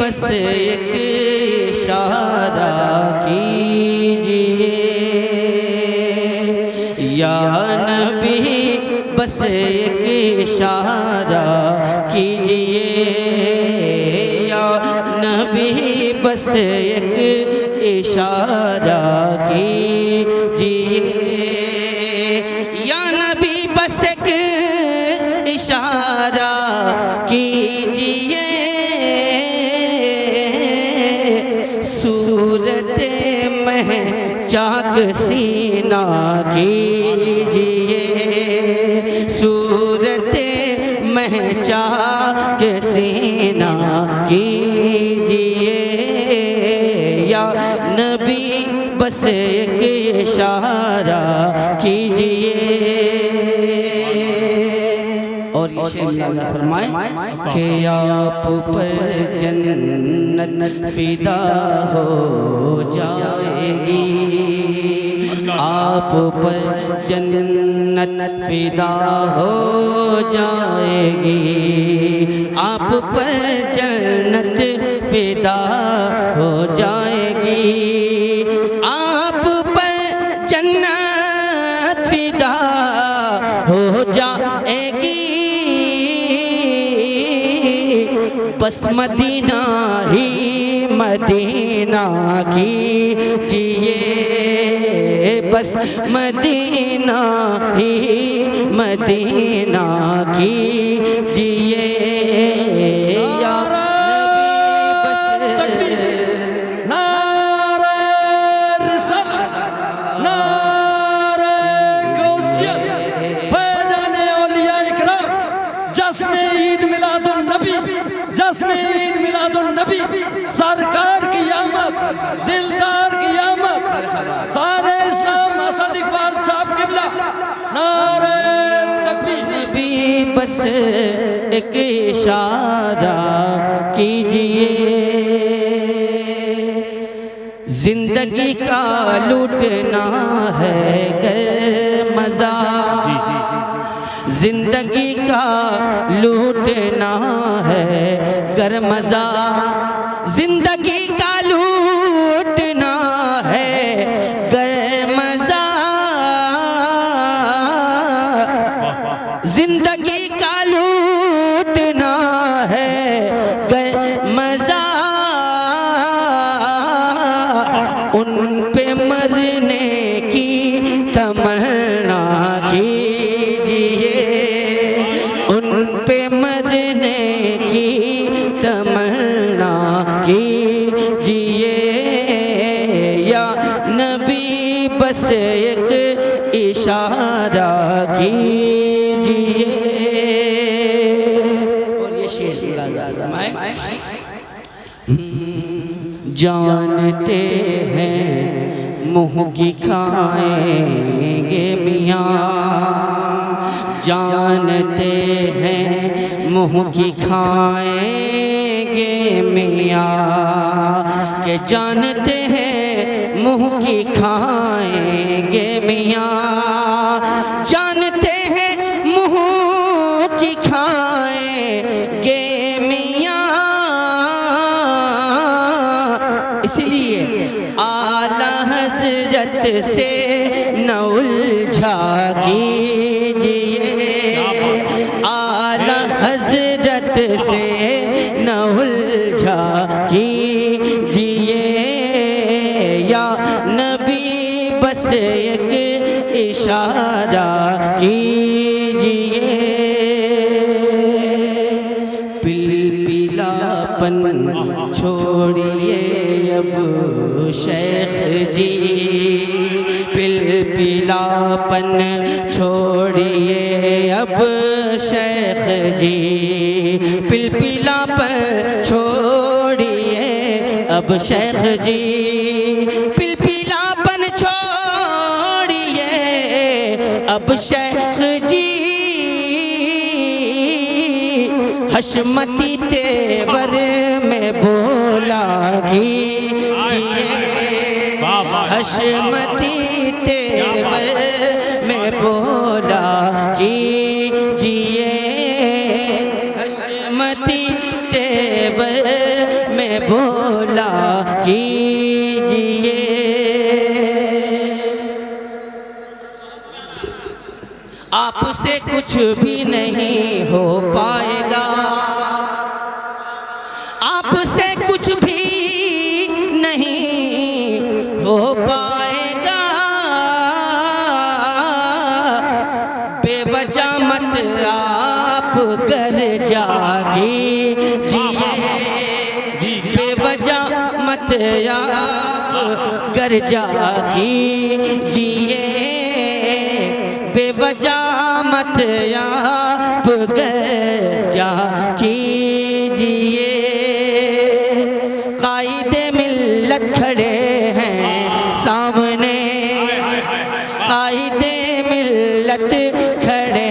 बस एक इशारा कीजिए या नबी, बस एक इशारा कीजिए या नबी, बस एक इशारा कीजिए या नबी, बस एक इशारा कीजिए। सूरत में चाक सीना कीजिए, सूरत में चाक सीना कीजिए या नबी, बस एक इशारा कीजिए। और ये शेर फरमाए कि आप पर जन्नत फिदा हो जाएगी, आप पर जन्नत फिदा हो जाएगी, आप पर जन्नत फिदा हो जाएगी, आप पर जन्नत फिदा हो जाएगी। बस मदीना ही मदीना कीजिए, बस मदीना ही मदीना कीजिए या नबी, बस नारे रिसालत, नारे गौसियत, फैज़ाने औलिया इकराम, जश्न ईद मिलादुन नबी, जश्न ईद मिलादुन नबी, सरकार की आमद, दिलदार की आमद, सारे इस्लाम असद इकबाल साहब किबला, नारे तकबीर। नबी, बस एक इशारा कीजिए। जिंदगी का लूटना है गर मजा, जिंदगी का लूटना है गर मजा, जिंदगी का लूटना है गर मजा, जिंदगी का लूटना है गर मजा, उन पे मरने की तमन्ना कीजिए, उन पे मरने की तमन्ना कीजिए या नबी, बस एक इशारा कीजिए। और ये शेर जानते हैं मुँह की खाएंगे मियाँ, जानते हैं मुँह की खाएंगे मियाँ, के जानते हैं मुँह की खाएंगे मियाँ, जानते हैं मुँह की खाएंगे मियाँ, इसलिए आला हज़रत से न उलझा कीजिए, आला हज़रत से न उलझा कीजिए या नबी, बस एक इशारा कीजिए। पिलपिलापन छोड़िए अब शेख जी, पिलपिलापन छोड़िए अब शेख जी, पिलपिलापन छोड़िए अब शेख जी, पिलपिलापन छोड़िए अब शेख जी, हशमती तेवर में बोला कीजिए, हशमती तेवर में बोला कीजिए, हशमती तेवर में में बोला कीजिए। आपसे कुछ भी नहीं हो पाएगा, आपसे कुछ भी नहीं हो पाएगा। बेवजह मत आप घर जागीजिए, बेवजह मत आप घर जागीजिए, बेवजह मत आप घर जागीजिए। कायदे मिल्लत खड़े हैं सामने, कायदे मिल्लत खड़े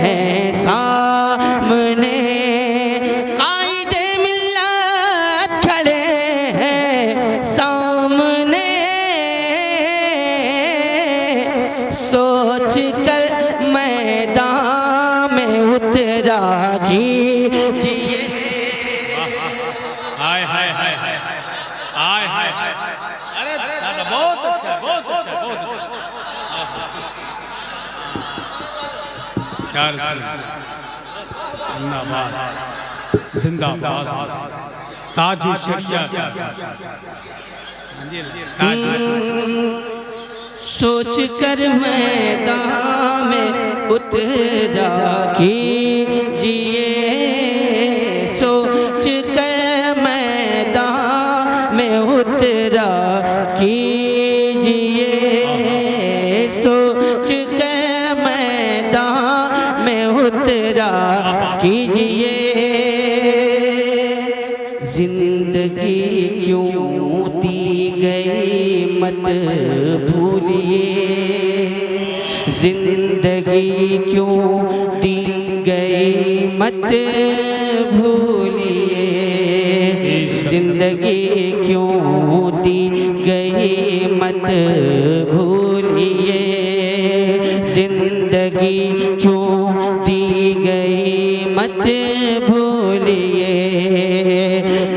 हैं सामने, कायदे मिल्लत खड़े हैं सामने। सोच कर मैदान में उतरा कीजिए। हाय हाय हाय हाय हाय हाय हाय। अरे दादा बहुत अच्छा, बहुत अच्छा, बहुत अच्छा। क्या रसूल, जिंदाबाद जिंदाबाद, ताजु शरिया, सोच कर मैदान में उतरा कीजिए, सोच कर मैदान में उतरा कीजिए, सोच कर मैदान में उतरा कीजिए। जिंदगी क्यों दी गई मत भूलिए, जिंदगी क्यों दी गई मत भूलिए, जिंदगी क्यों दी गई मत भूलिए, जिंदगी क्यों दी गई मत भूलिए।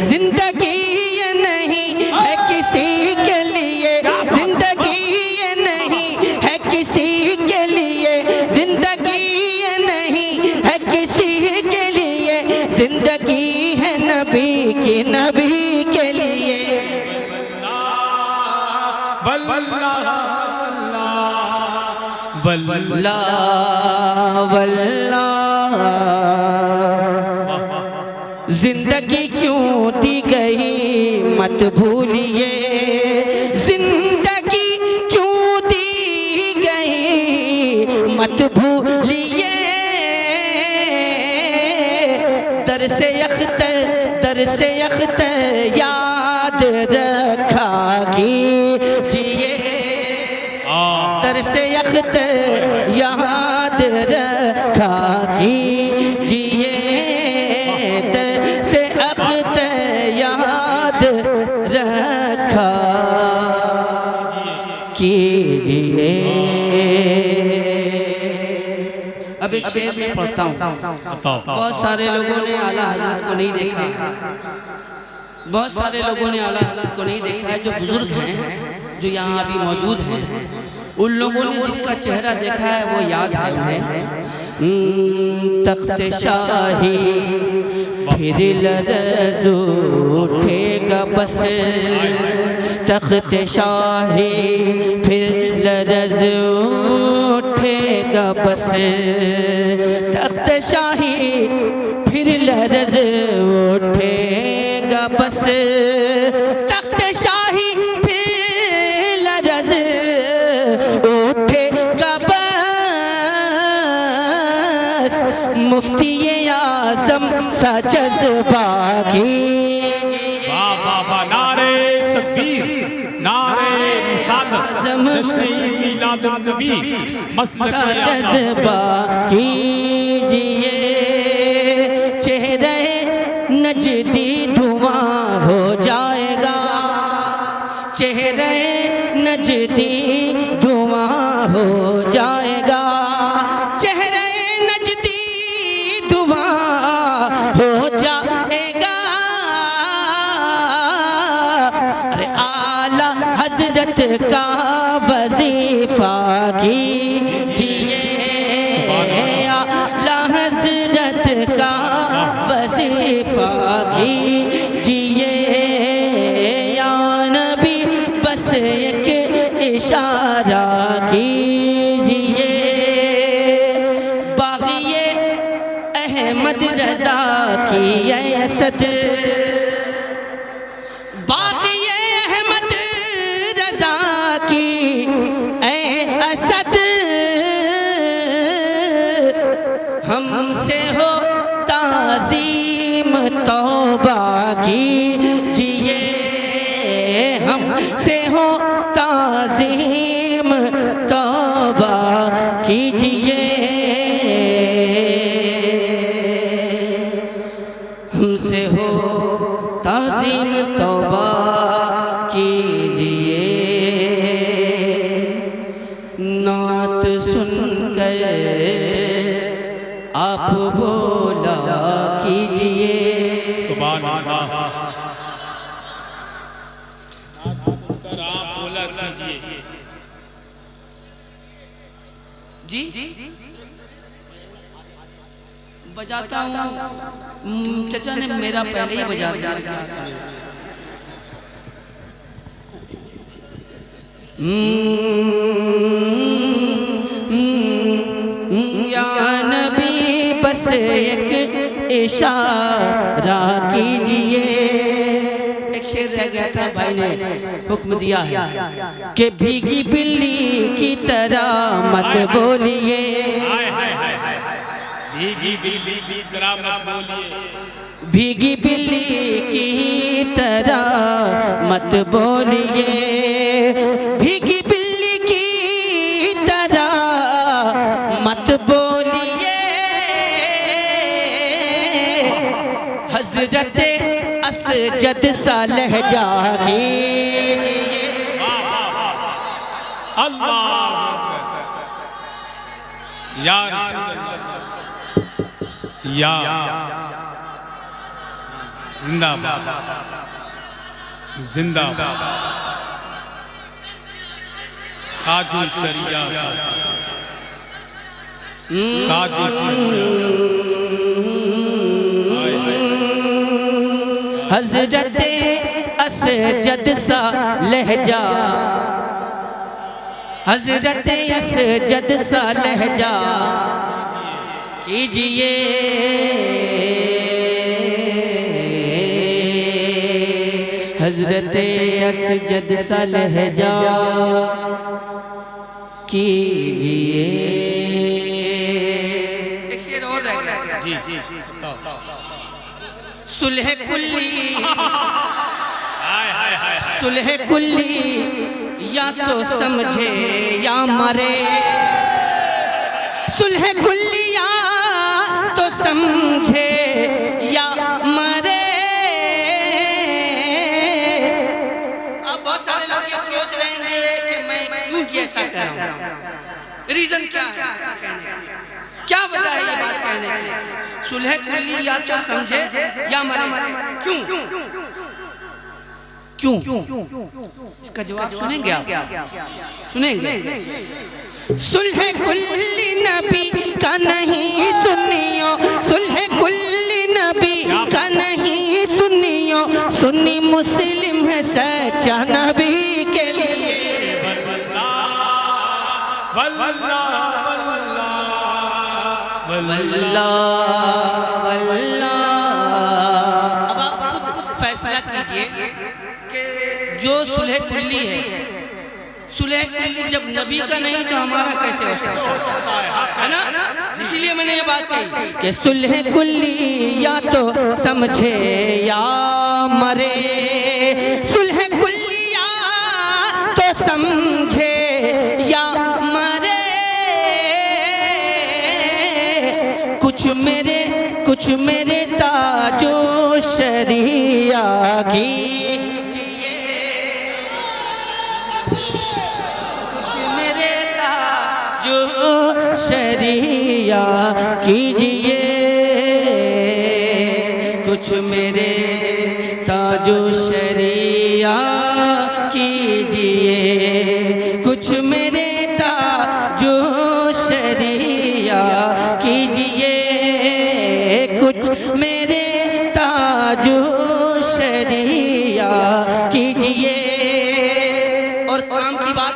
जिंदगी ये नहीं है किसी के लिए, जिंदगी ये नहीं है किसी के लिए, जिंदगी ये नहीं है किसी के लिए, जिंदगी है नबी की, नबी के लिए। वल्लाह वल्लाह वल्लाह, जिंदगी क्यों दी गई मत भूलिए, जिंदगी क्यों दी गई मत भूलिए। दर से अख्तर याद रखा कीजिए, दर से अख्तर याद रखा कीजिए, दर से अख्तर याद रखा कीजिए। अब एक शेर में पढ़ता हूँ। बहुत सारे लोगों ने आला हजरत को नहीं देखा है, बहुत सारे लोगों ने आला हजरत को नहीं देखा है। जो बुजुर्ग हैं, जो यहाँ अभी मौजूद हैं, उन लोगों ने जिसका चेहरा देखा है वो याद है उन्हें। तख्त शाही फिर लर्ज़ उठेगा बस, तख्त शाही फिर लर्ज़ उठेगा बस, तख्त शाही फिर लर्ज़ उठेगा बस, तख्त शाही फिर लर्ज़ उठेगा बस। मुफ्ती आज़म सा जज्बा कीजिए। वाह वाह वाह, नारे तकबीर, नारे रिसालत, जश्न ईद मिलादुन नबी, मसलक जज्बा कीजिए। चेहरे नजदी धुआं हो जाएगा, चेहरे नजदी धुआं हो जाएगा, चेहरे नजदी धुआं हो जाएगा। हजरत का वजीफा कीजिए, आला हजरत का वजीफा कीजिए, या नबी बस एक इशारा कीजिए। बाग़िए अहमद रजा की असद, बाग़िए अहमद रजा की असद, हमसे हो ताज़ीम तौबा कीजिए, हमसे हो ताज़ीम तौबा कीजिए, हमसे हो ताज़ीम तौबा कीजिए। नात सुनकर आप बोला कीजिए, सुभान अल्लाह। आप बोला कीजिए जी। बजाता हूँ, चचा ने मेरा पहले ही बजा दिया, क्या करें। या नबी बस एक इशारा कीजिए। एक शेर रह गया था, भाई ने हुक्म दिया है कि भीगी बिल्ली की तरह मत बोलिए, भीगी बिल्ली की तरह मत बोलिए, भीगी बिल्ली की तरह मत बोलिए, भीगी बिल्ली की तरह मत बोलिए, हजरत असजद सा लहजा कीजिए। अल्लाह या रसूल अल्लाह, या जिंदाबाद जिंदाबाद, ताजुल शरिया, ताजुल शरिया। हजरत असजद सा लहजा, हजरत असजद सा लहजा कीजिए, हजरत असजद सा लहजा कीजिए। एक शेर और रह गया था जी, सुलह कुल्ली, सुलह कुल्ली या तो समझे या मरे, सुलह कुल्ली या तो समझे या मरे। अब बहुत सारे लोग ये सोच रहे हैं कि मैं क्यों ऐसा कर रहा हूँ, रीजन क्या है ऐसा कहने का, क्या वजह है ये बात कहने की। सुलह कुल्ली या तो समझे या मरे, क्यों क्यों? इसका जवाब सुनेंगे आप, सुनेंगे। सुलह कुल्ली नबी का नहीं सुनियो, सुलह कुल्ली नबी का नहीं सुनियो, सुन्नी मुस्लिम है सच्चा नबी के लिए। वल्लाह वल्लाह वल्लाह। अब आप खुद फैसला कीजिए कि जो सुलह कुल्ली है, सुलह कुल्ली जब नबी का नहीं तो हमारा कैसे हो सकता है ना। इसीलिए मैंने ये बात कही कि सुलह कुल्ली या तो समझे या मरे, सुलह कुल्ली या तो समझे या मरे। कुछ मेरे ताजो शरिया कीजिए, कुछ मेरे ताजो शरिया कीजिए, कुछ मेरे ताजो शरिया कीजिए। जो शरिया कीजिए। और काम की बात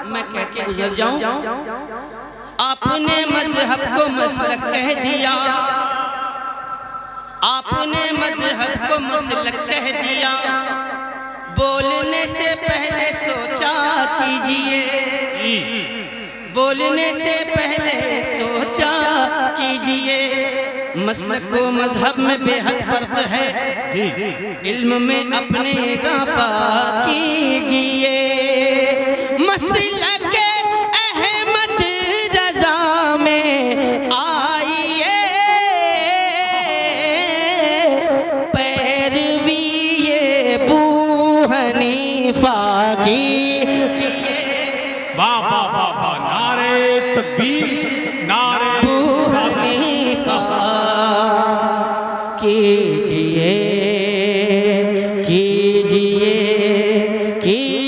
मैं कह के गुजर जाऊं, आपने मजहब को मसलक कह दिया, आपने मजहब को मसलक कह दिया, बोलने से पहले सोचा कीजिए, बोलने से पहले सोचा कीजिए। मसलक को मजहब में बेहद फर्क है, इल्म में अपने इजाफा कीजिए। मसलक अहमद रजा में आइए, पैरवी ये अबू हनीफा कीजिए। वाह वाह वाह वाह, नारे तकबीर, नारे हनीफा कीजिए, कीजिए, कीजिए।